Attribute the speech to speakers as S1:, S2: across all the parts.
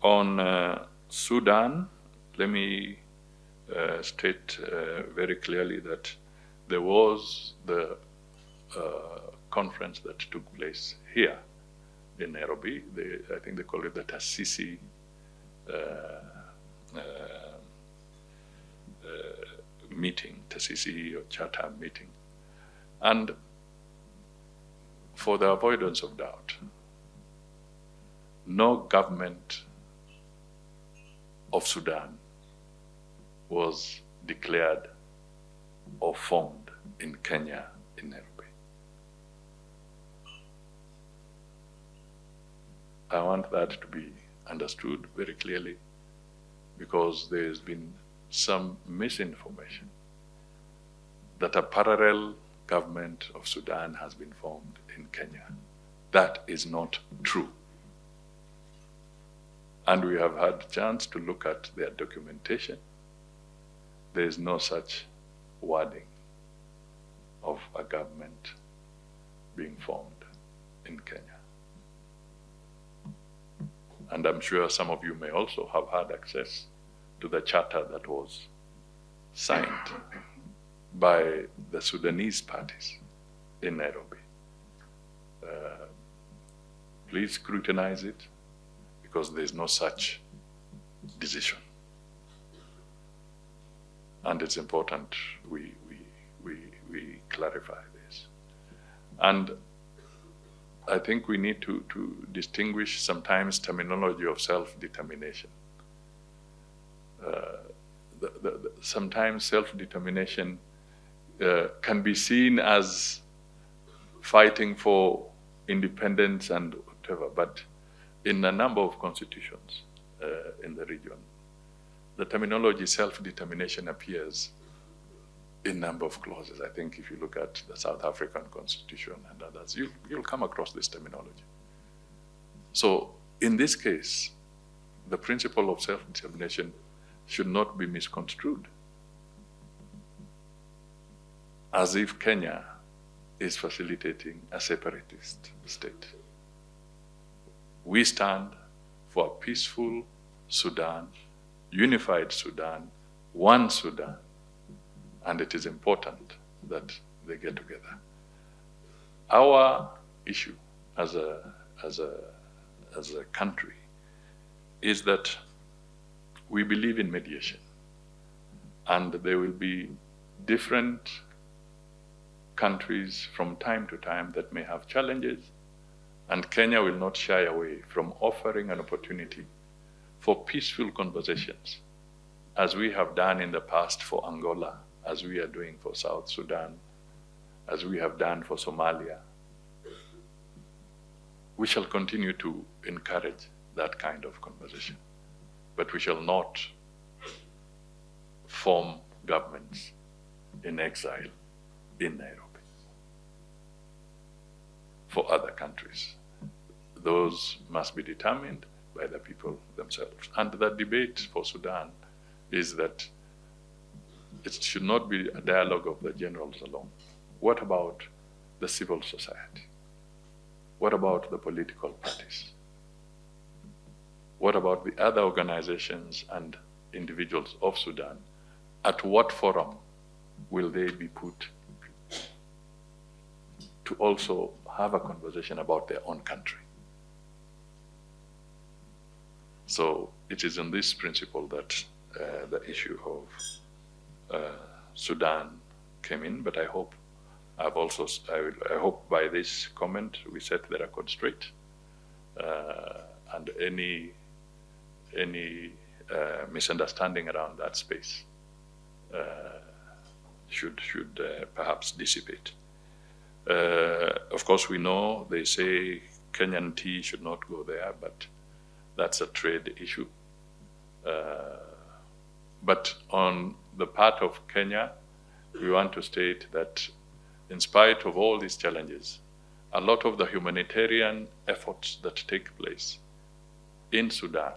S1: On Sudan, let me state very clearly that there was the conference that took place here in Nairobi. I think they call it the TASISI meeting, TASISI or Chatham meeting. And for the avoidance of doubt, no government of Sudan was declared or formed in Kenya, in Nairobi. I want that to be understood very clearly, because there's been some misinformation that a parallel government of Sudan has been formed in Kenya. That is not true. And we have had a chance to look at their documentation. There is no such wording of a government being formed in Kenya. And I'm sure some of you may also have had access to the charter that was signed by the Sudanese parties in Nairobi. Please scrutinize it, because there's no such decision. And it's important we clarify this. And I think we need to distinguish sometimes terminology of self-determination. Sometimes self-determination can be seen as fighting for independence and whatever, but in a number of constitutions in the region, the terminology self-determination appears in a number of clauses. I think if you look at the South African Constitution and others, you'll come across this terminology. So in this case, the principle of self-determination should not be misconstrued as if Kenya is facilitating a separatist state. We stand for a peaceful Sudan, unified Sudan, one Sudan, and it is important that they get together. Our issue as a country is that we believe in mediation, and there will be different countries from time to time that may have challenges, and Kenya will not shy away from offering an opportunity for peaceful conversations, as we have done in the past for Angola, as we are doing for South Sudan, as we have done for Somalia. We shall continue to encourage that kind of conversation, but we shall not form governments in exile in Nairobi for other countries. Those must be determined by the people themselves. And the debate for Sudan is that it should not be a dialogue of the generals alone. What about the civil society? What about the political parties? What about the other organizations and individuals of Sudan? At what forum will they be put to also have a conversation about their own country? So it is on this principle that the issue of Sudan came in, but I hope I hope by this comment we set the record straight, and any misunderstanding around that space should perhaps dissipate. Of course, we know they say Kenyan tea should not go there, but that's a trade issue. But on the part of Kenya, we want to state that in spite of all these challenges, a lot of the humanitarian efforts that take place in Sudan,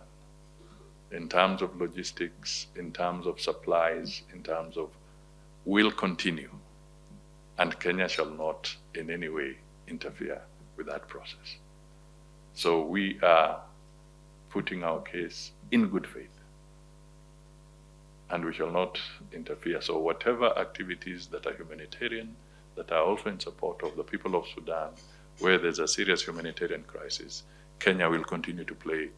S1: in terms of logistics, in terms of supplies, in terms of, will continue. And Kenya shall not in any way interfere with that process. So we are putting our case in good faith. And we shall not interfere. So whatever activities that are humanitarian, that are also in support of the people of Sudan, where there's a serious humanitarian crisis, Kenya will continue to play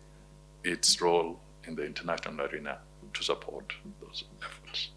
S1: its role in the international arena to support those efforts.